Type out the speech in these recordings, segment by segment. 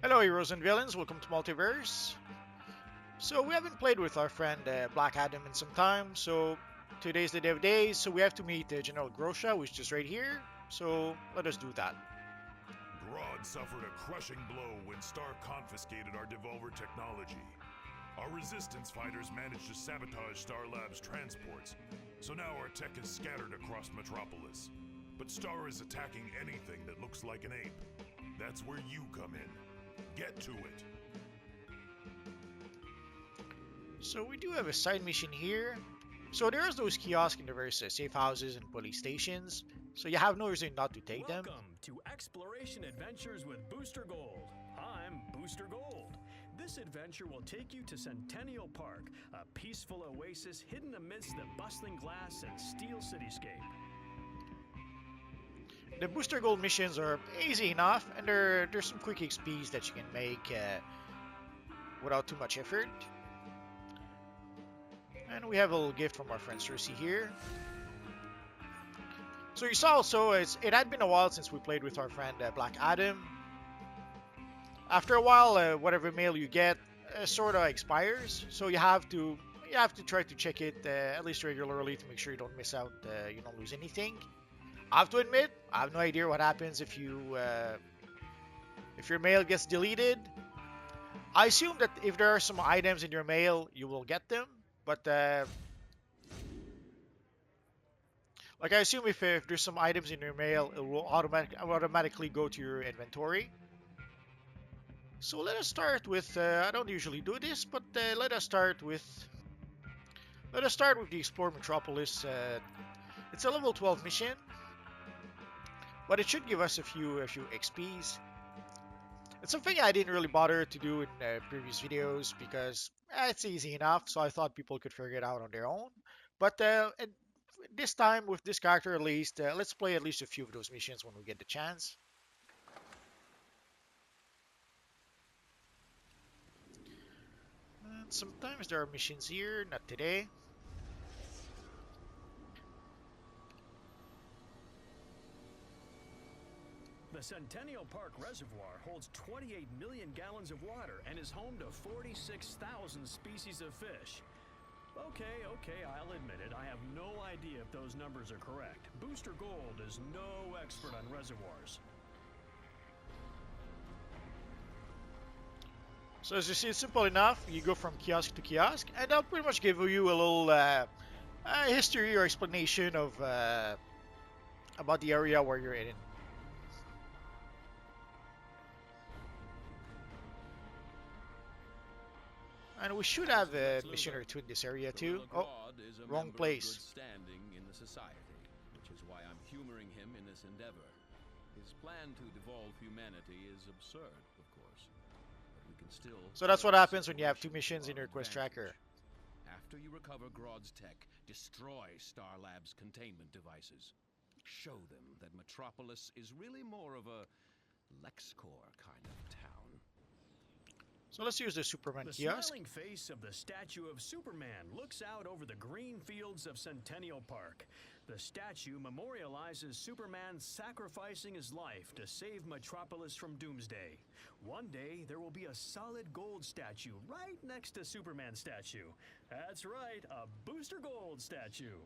Hello heroes and villains, welcome to Multiverse. So we haven't played with our friend Black Adam in some time, so today's the day of days, so we have to meet General Grosha, which is just right here, so let us do that. Grodd suffered a crushing blow when Star confiscated our Devolver technology. Our resistance fighters managed to sabotage Star Labs' transports, so now our tech is scattered across Metropolis. But Star is attacking anything that looks like an ape. That's where you come in. Get to it. So we do have a side mission here. So there's those kiosks in the various safe houses and police stations, so you have no reason not to take them. Welcome to Exploration Adventures with Booster Gold. I'm Booster Gold. This adventure will take you to Centennial Park, a peaceful oasis hidden amidst the bustling glass and steel cityscape. The Booster Gold missions are easy enough, and there's some quick XPs that you can make without too much effort. And we have a little gift from our friend Cersei here. So you saw also, it had been a while since we played with our friend Black Adam. After a while, whatever mail you get sort of expires, so you have to try to check it at least regularly to make sure you don't miss out, you don't lose anything. I have to admit, I have no idea what happens if your mail gets deleted. I assume that if there are some items in your mail, you will get them, but like I assume if there's some items in your mail, it will automatically go to your inventory. So let us start with, I don't usually do this, but let us start with the Explore Metropolis. It's a level 12 mission, but it should give us a few XPs. It's something I didn't really bother to do in previous videos because it's easy enough, so I thought people could figure it out on their own. But this time, with this character at least, let's play at least a few of those missions when we get the chance. And sometimes there are missions here, not today. The Centennial Park Reservoir holds 28 million gallons of water and is home to 46,000 species of fish. Okay, I'll admit it. I have no idea if those numbers are correct. Booster Gold is no expert on reservoirs. So as you see, it's simple enough. You go from kiosk to kiosk, and they'll pretty much give you a little history or explanation of about the area where you're in. And we should have a mission or two in this area too. Oh, wrong place. Standing in the society, which is why I'm humoring him in this endeavor. His plan to devolve humanity is absurd, of course, but we can still. So that's what happens when you have two missions in your quest tracker. After you recover Grodd's tech, destroy Star Labs' containment devices. Show them that Metropolis is really more of a LexCorp kind of town. So let's use the Superman The kiosk. smiling face of the statue of Superman looks out over the green fields of Centennial Park. The statue memorializes Superman sacrificing his life to save Metropolis from doomsday. One day, there will be a solid gold statue right next to Superman's statue. That's right, a Booster Gold statue.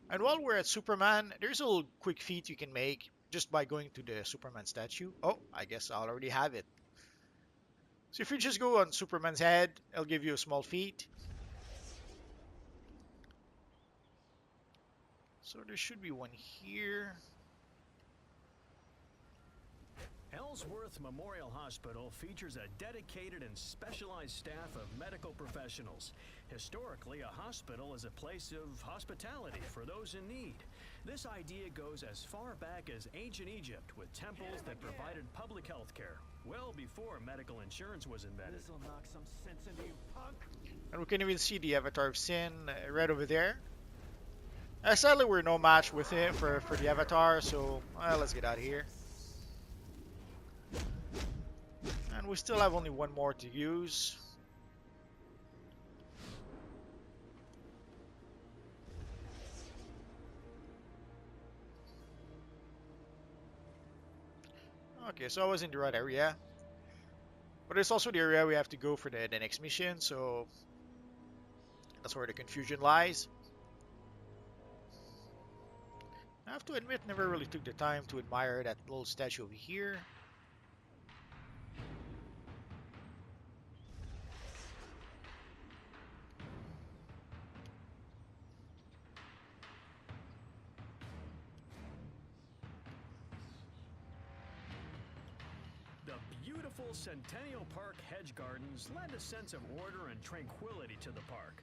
And while we're at Superman, there's a little quick feat you can make just by going to the Superman statue. Oh, I guess I already have it. So if you just go on Superman's head, it'll give you a small feat. So there should be one here. Ellsworth Memorial Hospital features a dedicated and specialized staff of medical professionals. Historically, a hospital is a place of hospitality for those in need. This idea goes as far back as ancient Egypt, with temples that provided public health care, well before medical insurance was invented. This'll knock some sense into you, punk. And we can even see the Avatar of Sin right over there. Sadly, we're no match with him for the Avatar, so let's get out of here. And we still have only one more to use. Okay, so I was in the right area. But it's also the area we have to go for the next mission, so that's where the confusion lies. I have to admit, never really took the time to admire that little statue over here. The beautiful Centennial Park hedge gardens lend a sense of order and tranquility to the park.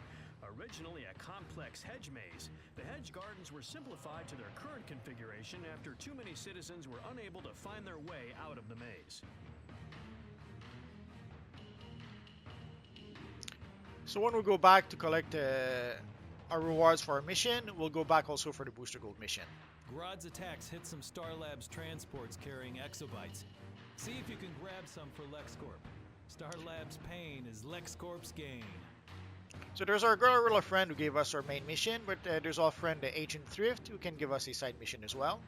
Originally a complex hedge maze, the hedge gardens were simplified to their current configuration after too many citizens were unable to find their way out of the maze. So when we go back to collect our rewards for our mission, we'll go back also for the Booster Gold mission. Grodd's attacks hit some Star Labs transports carrying exobytes. See if you can grab some for LexCorp. Star Labs' pain is LexCorp's gain. So there's our gorilla friend who gave us our main mission, but there's our friend Agent Thrift who can give us a side mission as well.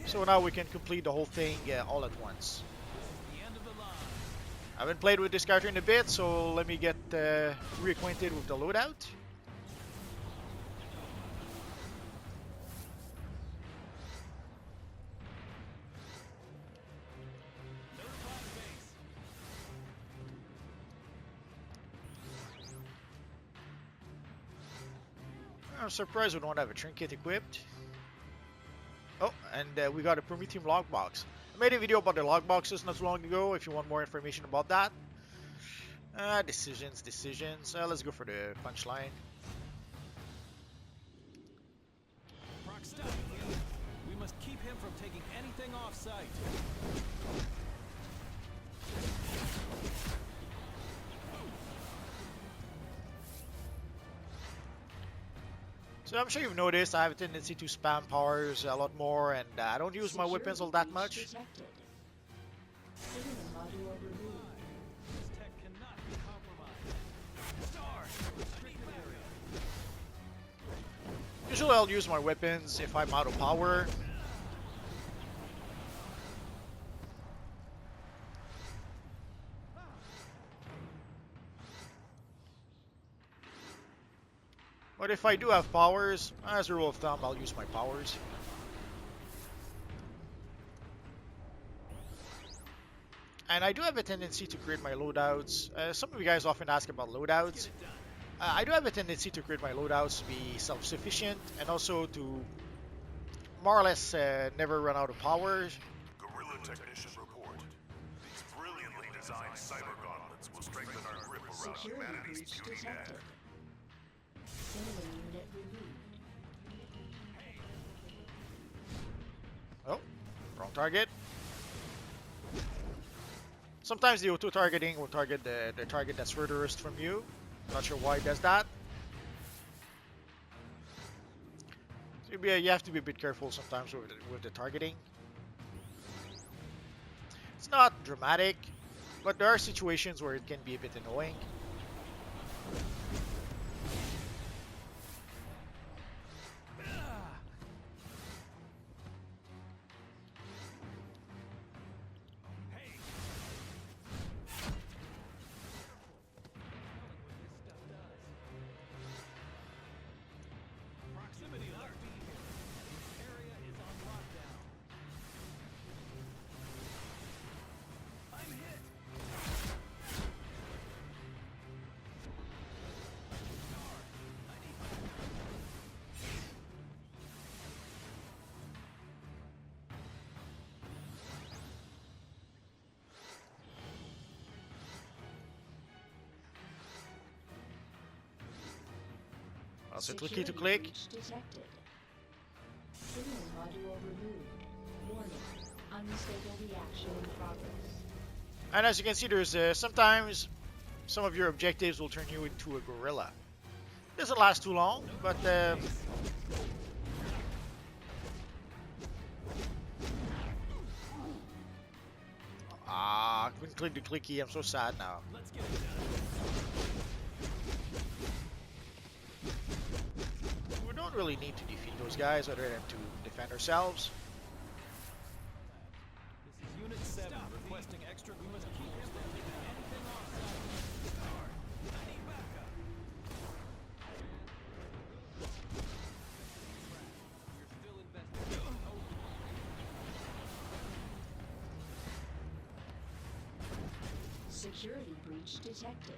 So now we can complete the whole thing all at once. The end of the line. I haven't played with this character in a bit, so let me get reacquainted with the loadout. I'm surprised we don't have a trinket equipped. Oh, and we got a Prometheum logbox. I made a video about the logboxes not too long ago if you want more information about that. Decisions. Let's go for the punchline. Proc, stop. We must keep him from taking anything off site. So I'm sure you've noticed I have a tendency to spam powers a lot more, and I don't use my weapons all that much. This tech cannot be compromised. Star, treatment area. Usually I'll use my weapons if I'm out of power. But if I do have powers, as a rule of thumb, I'll use my powers. And I do have a tendency to create my loadouts. Some of you guys often ask about loadouts. I do have a tendency to create my loadouts to be self-sufficient and also to more or less never run out of power. Guerrilla technician report. These brilliantly designed cyber gauntlets will strengthen our grip around humanity's puny dead. Oh, wrong target. Sometimes the auto targeting will target the target that's furthest from you. Not sure why it does that. So you have to be a bit careful sometimes with the targeting. It's not dramatic, but there are situations where it can be a bit annoying. Also clicky to click. Detected. Signal module removed. Warning. Unstable reaction in progress. And as you can see, there's sometimes some of your objectives will turn you into a gorilla. Doesn't last too long, but couldn't click the clicky. I'm so sad now. Let's get it done. We don't really need to defeat those guys other than to defend ourselves. This is Unit 7. Security breach detected.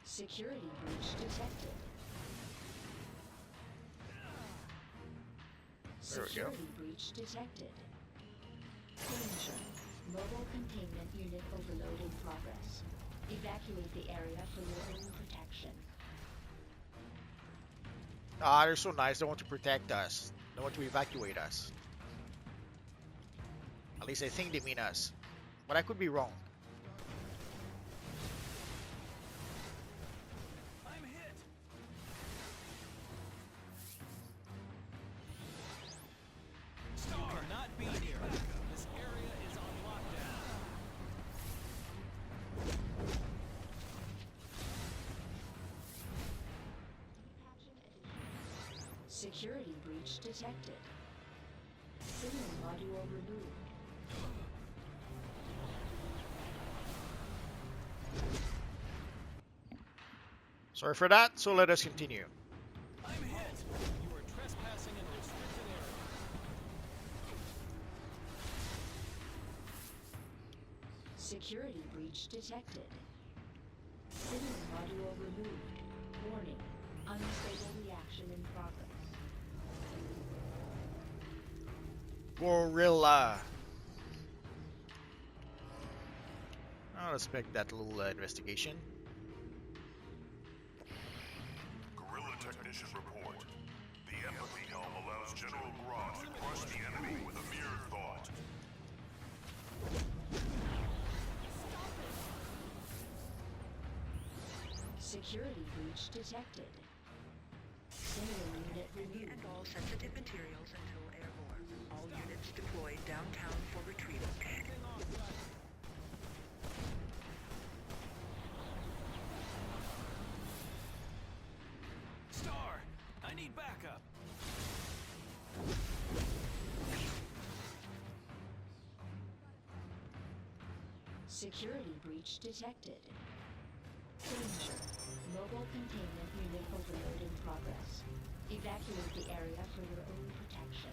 Security breach detected. There we go. Security breach detected. Danger. Mobile containment unit overload in progress. Evacuate the area for your own protection. Ah, they're so nice. They want to protect us. They want to evacuate us. At least I think they mean us. But I could be wrong. I'm hit. Star not be here. This area is on lockdown. Security breach detected. Signal module removed. Sorry for that, so let us continue. I'm hit. You are trespassing in a restricted area. Security breach detected. Signal module removed. Warning. Unstable reaction in progress. Gorilla. I'll expect that little investigation. Guerrilla technician report. The empathy helm allows General Grodd to crush the enemy with a mere thought. Security breach detected. Signal unit Any removed. and all sensitive materials until airborne. All units deployed downtown for retrieval. Star, I need backup. Security breach detected. Danger. Mobile containment unit overload in progress. Evacuate the area for your own protection.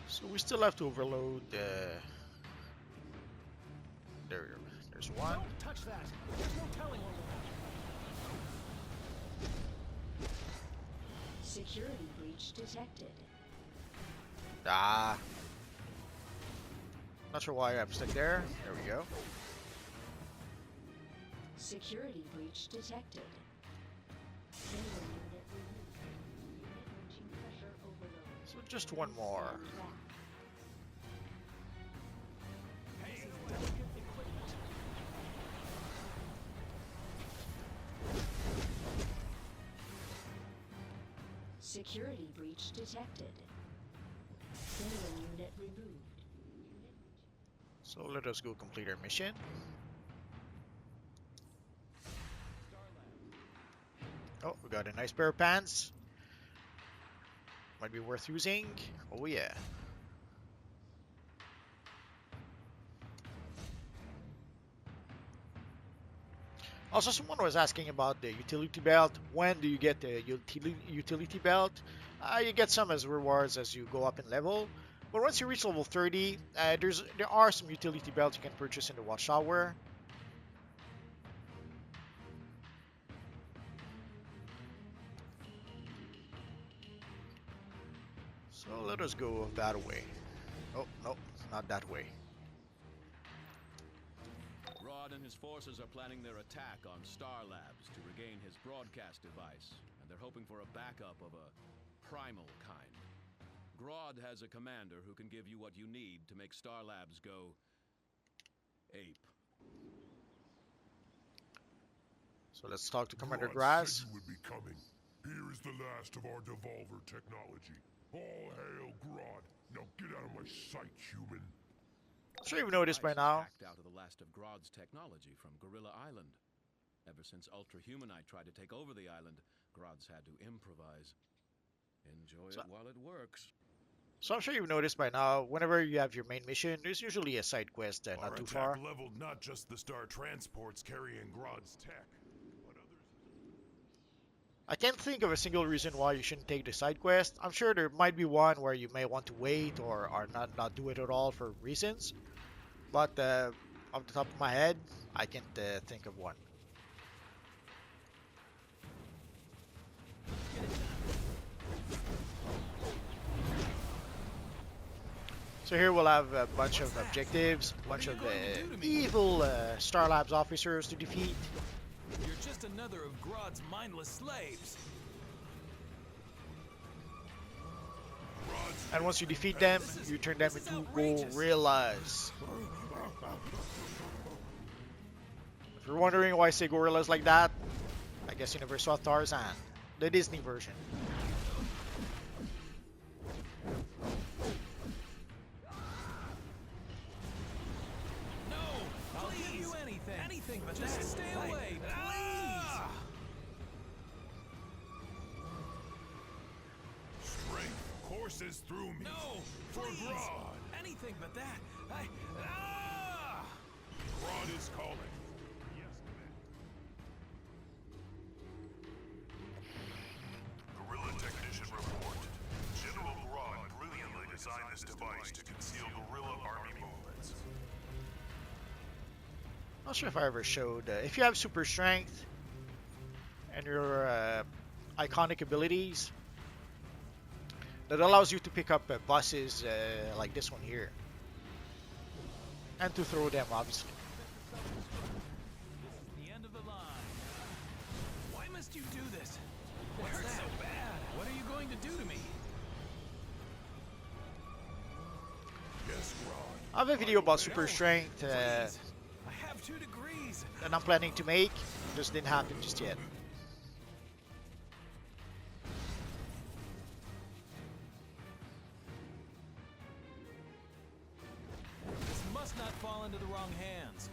So we still have to overload. There's one. Don't touch that. There's no telling what will happen. Security breach detected. Ah. Not sure why I'm stuck there. There we go. Security breach detected. Signal unit removed. Unit reaching pressure overload. So just one more. Stand back. Hey, delicate equipment. Security breach detected. Signal unit removed. So let us go complete our mission. Oh, we got a nice pair of pants. Might be worth using. Oh yeah. Also, someone was asking about the utility belt. When do you get the utility belt? You get some as rewards as you go up in level. But once you reach level 30, there are some utility belts you can purchase in the Watchtower. So let us go that way. Oh, no, not that way. Grodd and his forces are planning their attack on Star Labs to regain his broadcast device, and they're hoping for a backup of a primal kind. Grodd has a commander who can give you what you need to make Star Labs go ape. So let's talk to Commander Grodd Graz. said you would be coming. Here is the last of our devolver technology. All hail Grodd. Now get out of my sight, human. I'm sure you've noticed by Ice now. hacked out of the last of Grodd's technology from Gorilla Island. Ever since Ultra Humanite tried to take over the island, Grodd's had to improvise. Enjoy it while it works. So I'm sure you've noticed by now, whenever you have your main mission, there's usually a side quest Our not too attack far. leveled not just the star transports carrying Grodd's tech, but others. I can't think of a single reason why you shouldn't take the side quest. I'm sure there might be one where you may want to wait or not do it at all for reasons. But off the top of my head, I can't think of one. So here we'll have a bunch of objectives, a bunch of evil Star Labs officers to defeat. You're just another of Grodd's mindless slaves. And once you defeat them, you turn them into gorillas. If you're wondering why I say gorillas like that, I guess you never saw Tarzan, the Disney version. No, I'll give you anything. Anything but just stay away, please. Strength courses through me. No, for please. Grodd. Anything but that. Grodd is calling. Yes, Command. Guerrilla technician report. General Grodd brilliantly designed this device to conceal guerrilla army movements. Not sure if I ever showed. If you have super strength and your iconic abilities, that allows you to pick up buses like this one here. And to throw them, obviously. This is the end of the line. Why must you do this? It hurts so bad. What are you going to do to me? Yes, Grodd. I have a video about super strength Please. I have 2 degrees. that I'm planning to make. Just didn't happen just yet. This must not fall into the wrong hands.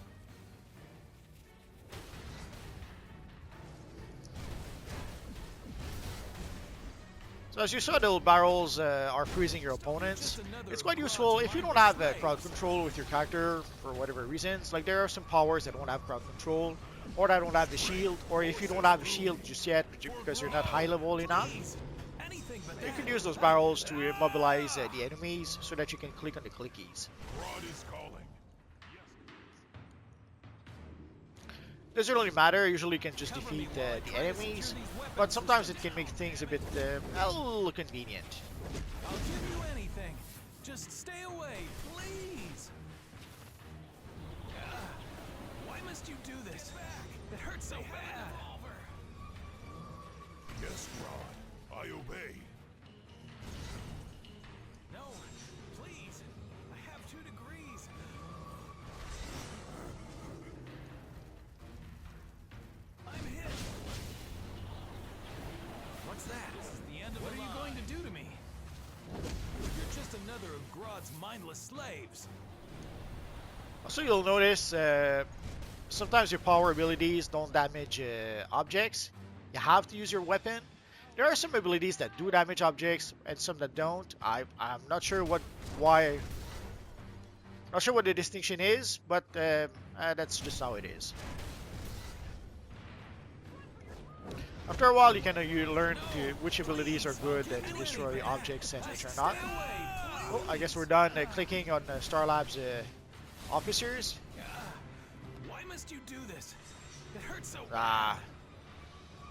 So as you saw, the little barrels are freezing your opponents. It's quite useful if you don't have crowd control with your character for whatever reasons. Like there are some powers that don't have crowd control, or that don't have the shield, or if you don't have a shield just yet because you're not high level enough, Anything but you that. can use those barrels to immobilize the enemies so that you can click on the clickies. Grodd is calling. Doesn't really matter, usually you can just defeat the enemies, but sometimes it can make things a bit a little convenient. I'll give you anything. Just stay away, please. Why must you do this? It hurts so bad. Yes, Grodd. I obey. No, please. I have 2 degrees. I'm hit. What's that? This is the end of what are you going to do to me? You're just another of Grodd's mindless slaves. Also, you'll notice sometimes your power abilities don't damage objects. You have to use your weapon. There are some abilities that do damage objects and some that don't. I'm not sure why. Not sure what the distinction is, but that's just how it is. After a while, you learn which abilities are good to destroy objects and which are not. Oh, I guess we're done clicking on Star Labs officers. Why must you do this? It hurts so bad. Ah,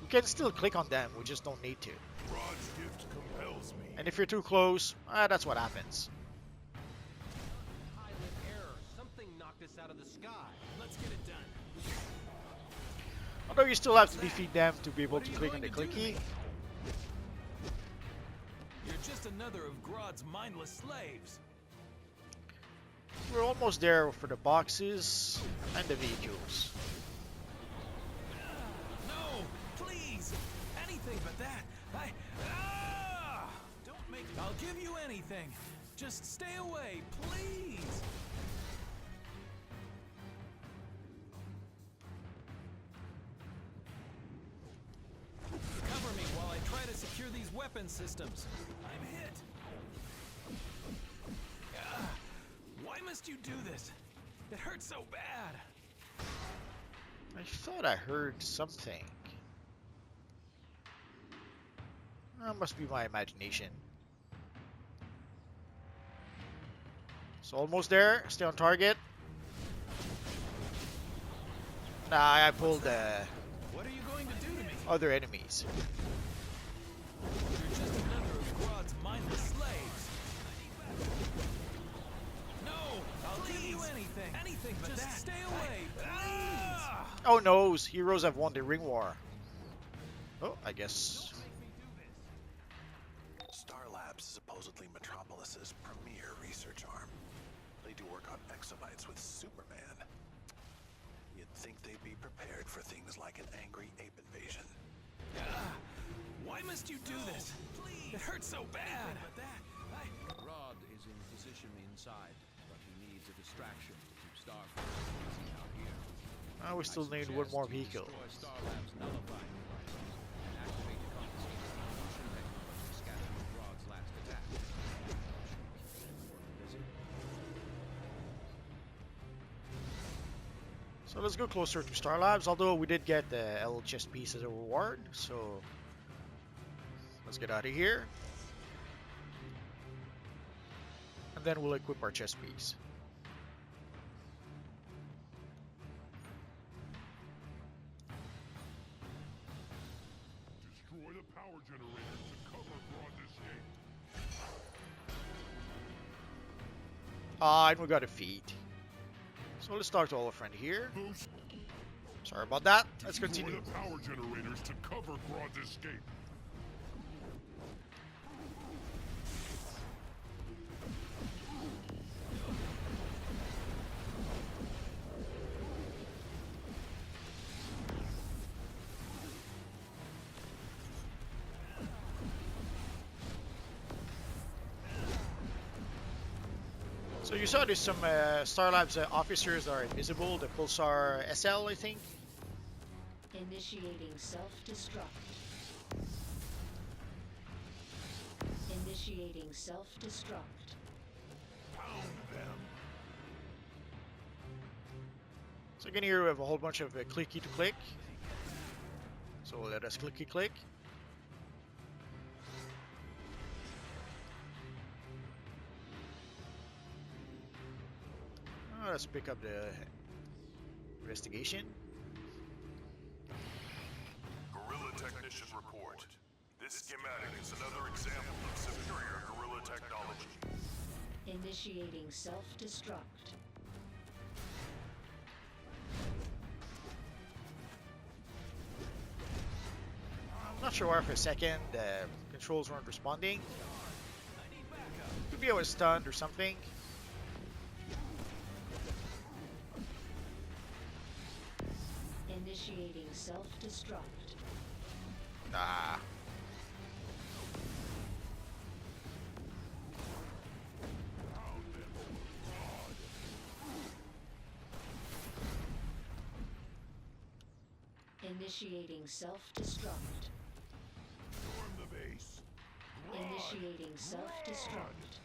we can still click on them. We just don't need to. Grodd's gift compels me. And if you're too close, that's what happens. Pilot error. Something knocked us out of the sky. Let's get it done. Although you still have to defeat them to be able to click on the clicky. You're just another of Grodd's mindless slaves. We're almost there for the boxes and the vehicles. No, please. Anything but that. Don't make it. I'll give you anything. Just stay away, please. Cover me while I try to secure these weapon systems. I'm hit. Why must you do this? It hurts so bad. I thought I heard something. Must be my imagination. So almost there. Stay on target. Nah, I pulled What are you going to do to me? other enemies. You're just another of Grodd's mindless slaves. No, I'll give you anything. Anything but just that. Stay away, please. Oh no, heroes have won the ring war. Oh, I guess. Star Labs is supposedly Metropolis's premier research arm. They do work on exobytes with Superman. You'd think they'd be prepared for things like an angry ape invasion. Why must you do this? Please. It hurts so bad. Grodd is in position inside, but he needs a distraction to keep Starfire busy out here. We still need one more vehicle. Destroy Starlab's nullifying devices and activate the confiscated transmission technology scattered with Grodd's last attack. Busy? So let's go closer to Star Labs, although we did get the L chest piece as a reward, so let's get out of here. And then we'll equip our chest piece. Destroy the power generators to cover Grodd's escape. And we got a feed. So let's talk to our friend here. Boost. Sorry about that. Let's Destroy continue. the power generators to cover Grodd's escape. So you saw there's some Star Labs officers that are invisible. The Pulsar SL, I think. Initiating self-destruct. Initiating self-destruct. Pound them. So again here we have a whole bunch of clicky to click. So let us clicky click. Let's pick up the investigation. Guerrilla Technician Report. This schematic is another example of superior guerrilla technology. Initiating self-destruct. I'm not sure why for a second the controls weren't responding. Could be I was stunned or something. Initiating self-destruct. Nah. Initiating self-destruct. Storm the base. Initiating self-destruct.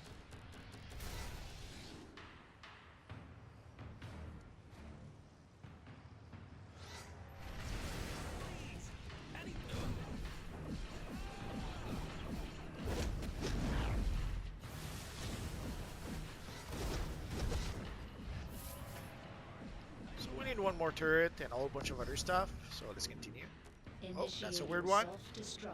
So we need one more turret and a whole bunch of other stuff. So let's continue. Oh, that's a weird one. Self-destruct.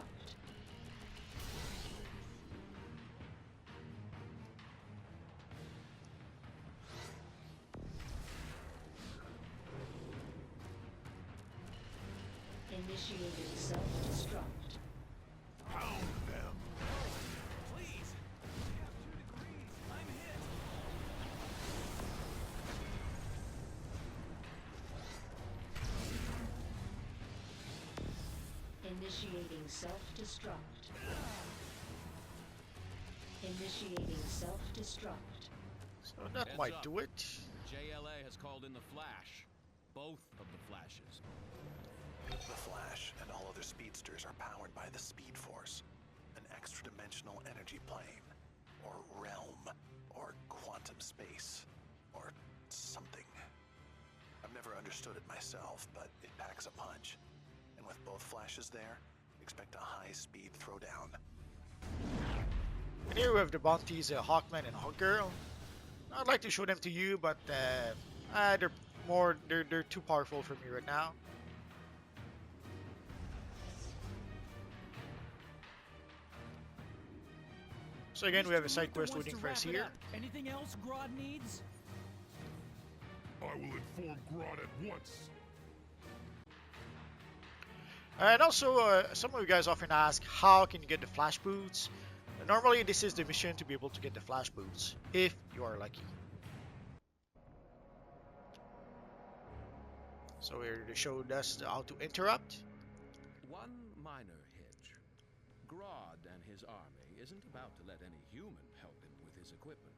Initiating self-destruct. Pound them. Please. I have 2 degrees. I'm hit. Initiating self-destruct. Initiating self-destruct. So that Heads might up. do it. JLA has called in the Flash. Both of the Flashes. The Flash and all other speedsters are powered by the Speed Force, an extra-dimensional energy plane, or realm, or quantum space, or something. I've never understood it myself, but it packs a punch. And with both Flashes there, expect a high-speed throwdown. And here we have the bounties, Hawkman and Hawkgirl. I'd like to show them to you, but they're too powerful for me right now. So again, we have a side quest waiting for us here. Anything else Grodd needs? I will inform Grodd at once. And also, some of you guys often ask, how can you get the flash boots? Normally, this is the mission to be able to get the flash boots, if you are lucky. So here they showed us how to interrupt. One minor hitch. Grodd and his army isn't about to let any human help him with his equipment.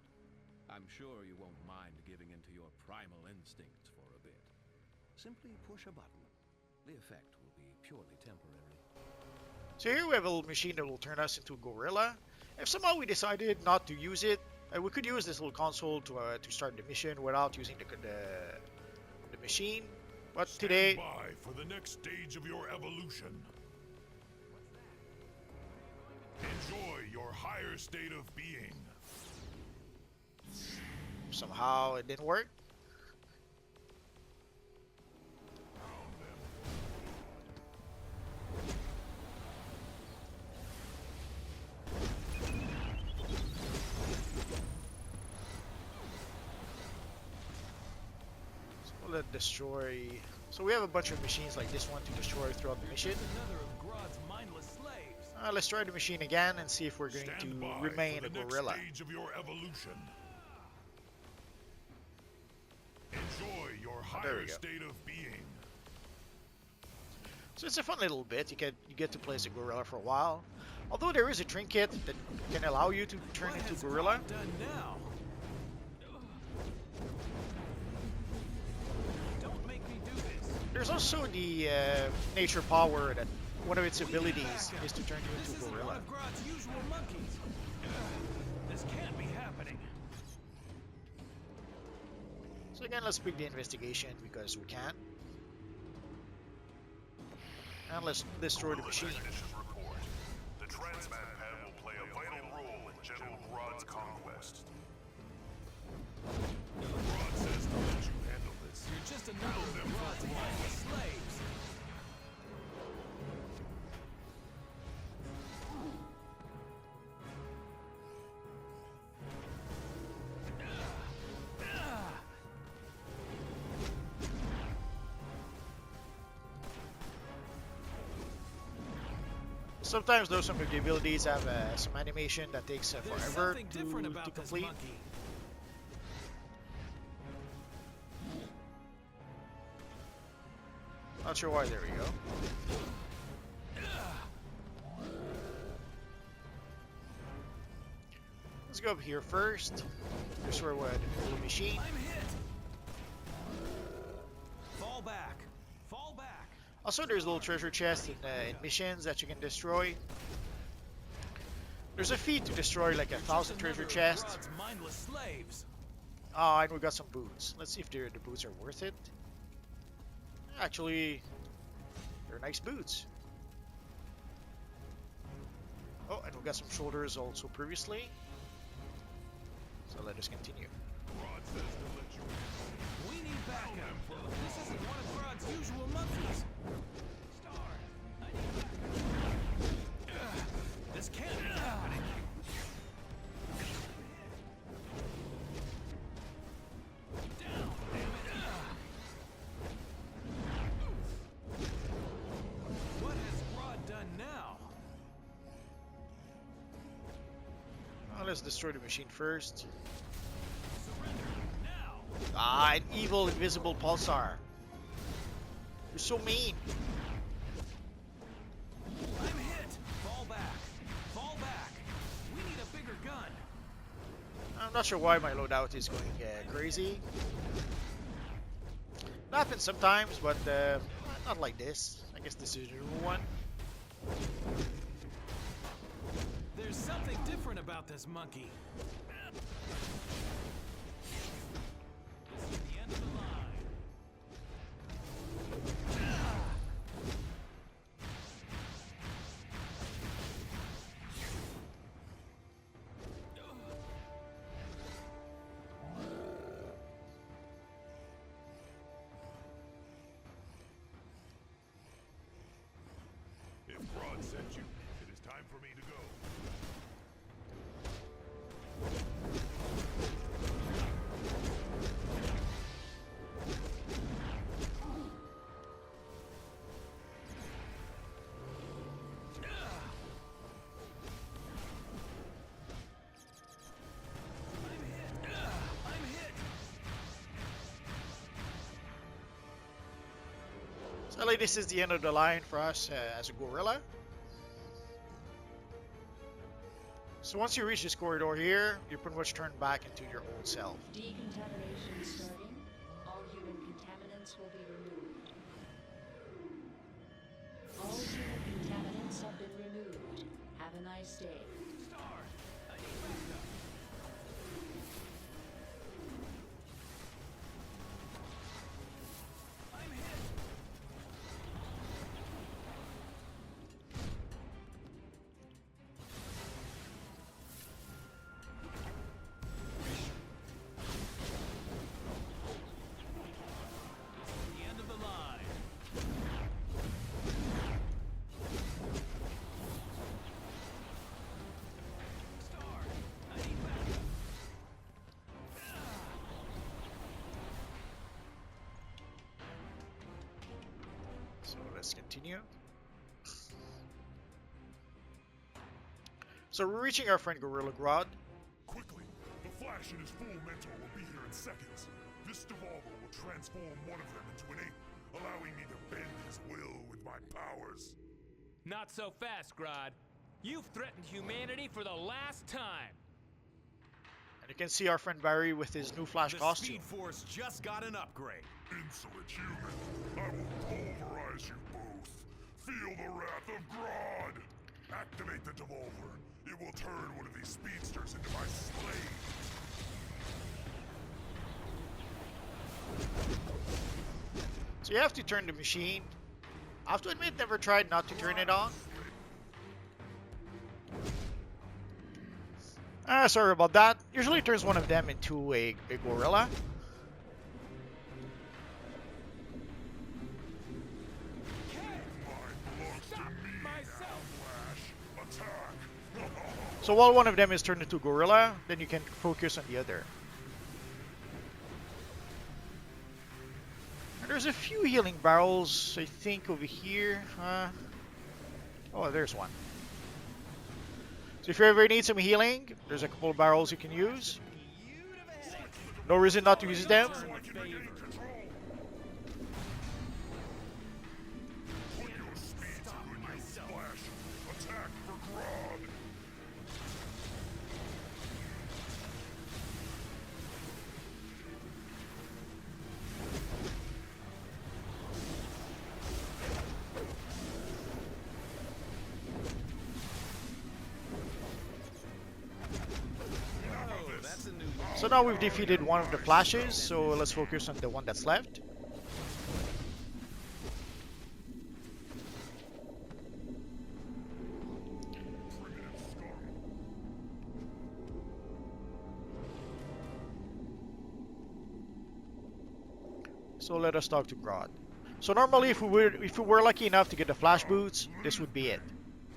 I'm sure you won't mind giving into your primal instincts for a bit. Simply push a button. The effect will be purely temporary. So here we have a little machine that will turn us into a gorilla. If somehow we decided not to use it, we could use this little console to start the mission without using the machine. But today, Stand by for the next stage of your evolution. Enjoy your higher state of being. somehow it didn't work. Destroy. So we have a bunch of machines like this one to destroy throughout the mission. Let's try the machine again and see if we're going to remain a gorilla. Stage of your evolution. Enjoy your higher state of being. So it's a fun little bit. You get to play as a gorilla for a while. Although there is a trinket that can allow you to turn into gorilla. There's also the nature power that one of its abilities is to turn you into a gorilla. One of Grodd's usual monkeys. This can't be happening. So again, let's pick the investigation because we can. And let's destroy the machine. Report. The Transmat Pad will play a vital role in General Grodd's conquest. Grodd says to let you handle this. You're just another of Grodd's mindless slaves. Sometimes though some of the abilities have some animation that takes forever to complete. Not sure why, there we go. Let's go up here first. Destroy what? The machine. I'm hit. Fall back. Fall back. Also, there's a little treasure chest in missions that you can destroy. There's a feat to destroy like 1,000 treasure chests. Mindless slaves. Oh, and we got some boots. Let's see if the boots are worth it. Actually, they're nice boots. Oh, and we got some shoulders also previously. So let us continue. We need backup. This isn't one of Grodd's usual monkeys. Star, I need backup. This can't be happening. Down, damn it. What has Grodd done now? Well, let's destroy the machine first. Surrender now. Ah, an evil invisible pulsar. You're so mean. I'm hit. Fall back. Fall back. We need a bigger gun. I'm not sure why my loadout is going crazy. It happens sometimes, but not like this. I guess this is a new one. There's something different about this monkey. This is the end of the line. sent you. It is time for me to go. Sadly, this is the end of the line for us as a gorilla. So once you reach this corridor here, you pretty much turn back into your old self. Decontamination starting. All human contaminants will be removed. All human contaminants have been removed. Have a nice day. The end of the line. Star, I need backup. So let's continue. So we're reaching our friend Gorilla Grodd. Quickly! The Flash and his full mentor will be here in seconds. This devolver will transform one of them into an ape, allowing me to bend his will with my powers. Not so fast, Grodd. You've threatened humanity for the last time. And you can see our friend Barry with his new Flash costume. Speed Force just got an upgrade. Insolent human, I will pulverize you both. Feel the wrath of Grodd. Activate the devolver. It will turn one of these speedsters into my slave. So you have to turn the machine. I have to admit, never tried not to turn it on. Sorry about that. Usually it turns one of them into a gorilla. So while one of them is turned into gorilla, then you can focus on the other. And there's a few healing barrels, I think, over here. Oh, there's one. So if you ever need some healing, there's a couple of barrels you can use. No reason not to use them. Put your speed to good use, Flash. Attack for Grodd. So now we've defeated one of the Flashes, so let's focus on the one that's left. So let us talk to Grodd. So normally if we were lucky enough to get the Flash boots, this would be it.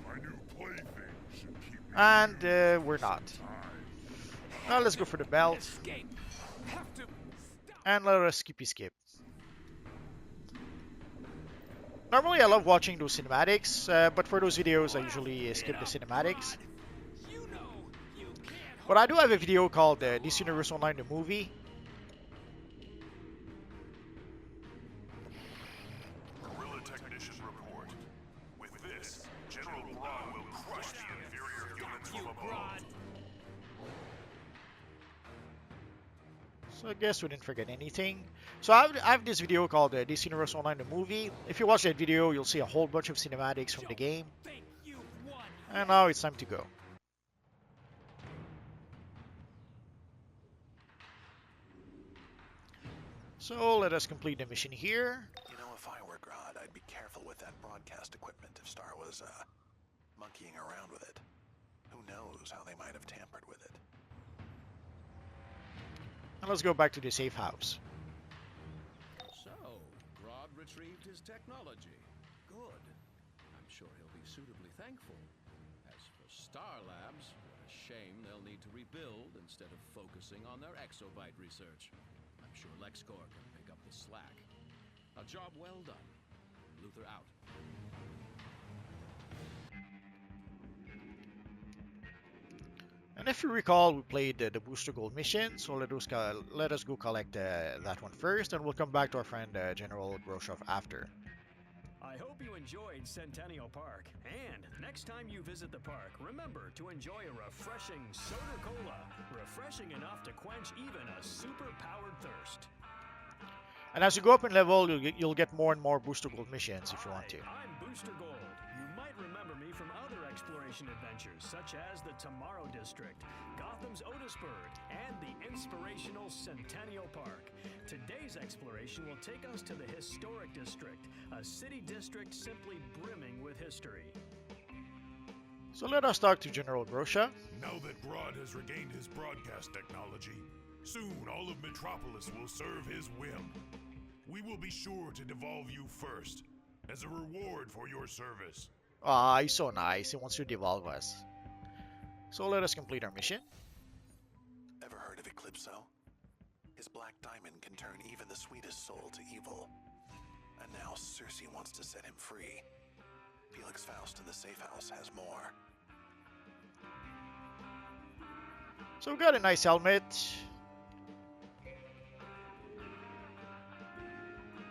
My new plaything should keep me And we're not. Now let's go for the belt. Escape. Have to And let us skip. Normally I love watching those cinematics, but for those videos I usually skip the cinematics. You know you can't. But I do have a video called DC Universe Online the Movie. Guerrilla Technician report. With this, General Grodd will crush the inferior humans from above. So I guess we didn't forget anything. So I have this video called DC Universe Online the Movie. If you watch that video, you'll see a whole bunch of cinematics from the game. Think you've won. And now it's time to go. So let us complete the mission here. You know, if I were Grodd, I'd be careful with that broadcast equipment if Star was, monkeying around with it. Who knows how they might have tampered with it. And let's go back to the safe house. So, Grodd retrieved his technology. Good. I'm I'm sure he'll be suitably thankful. As for Star Labs, what a shame they'll need to rebuild instead of focusing on their exobyte research. I'm sure LexCorp can pick up the slack. A job well done. Luther out. And if you recall, we played the Booster Gold mission, so let us go collect that one first, and we'll come back to our friend General Groshov after. I hope you enjoyed Centennial Park. And next time you visit the park, remember to enjoy a refreshing soda cola. Refreshing enough to quench even a super-powered thirst. And as you go up in level, you'll get more and more Booster Gold missions if you want to. I'm Booster Gold. You might remember me from other exploration adventures, such as the Tomorrow District, Gotham's Otisburg, and the inspirational Centennial Park. Today's exploration will take us to the Historic District, a city district simply brimming with history. So let us talk to General Grosha. Now that Grodd has regained his broadcast technology, soon all of Metropolis will serve his whim. We will be sure to devolve you first, as a reward for your service. Ah, he's so nice. He wants to devolve us. So let us complete our mission. Ever heard of Eclipso? His black diamond can turn even the sweetest soul to evil. And now Circe wants to set him free. Felix Faust in the safe house has more. So we got a nice helmet.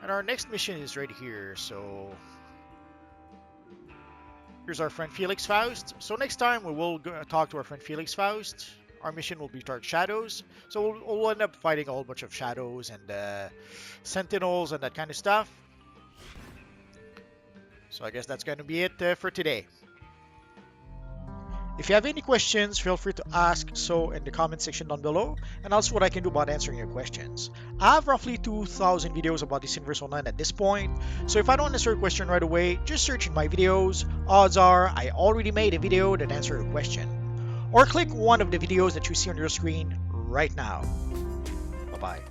And our next mission is right here, so here's our friend Felix Faust. So next time we will go talk to our friend Felix Faust. Our mission will be Dark Shadows. So we'll end up fighting a whole bunch of shadows and sentinels and that kind of stuff. So I guess that's going to be it for today. If you have any questions, feel free to ask so in the comment section down below, and I'll see what I can do about answering your questions. I have roughly 2,000 videos about this Universe Online at this point, so if I don't answer a question right away, just search in my videos. Odds are I already made a video that answers your question. Or click one of the videos that you see on your screen right now. Bye-bye.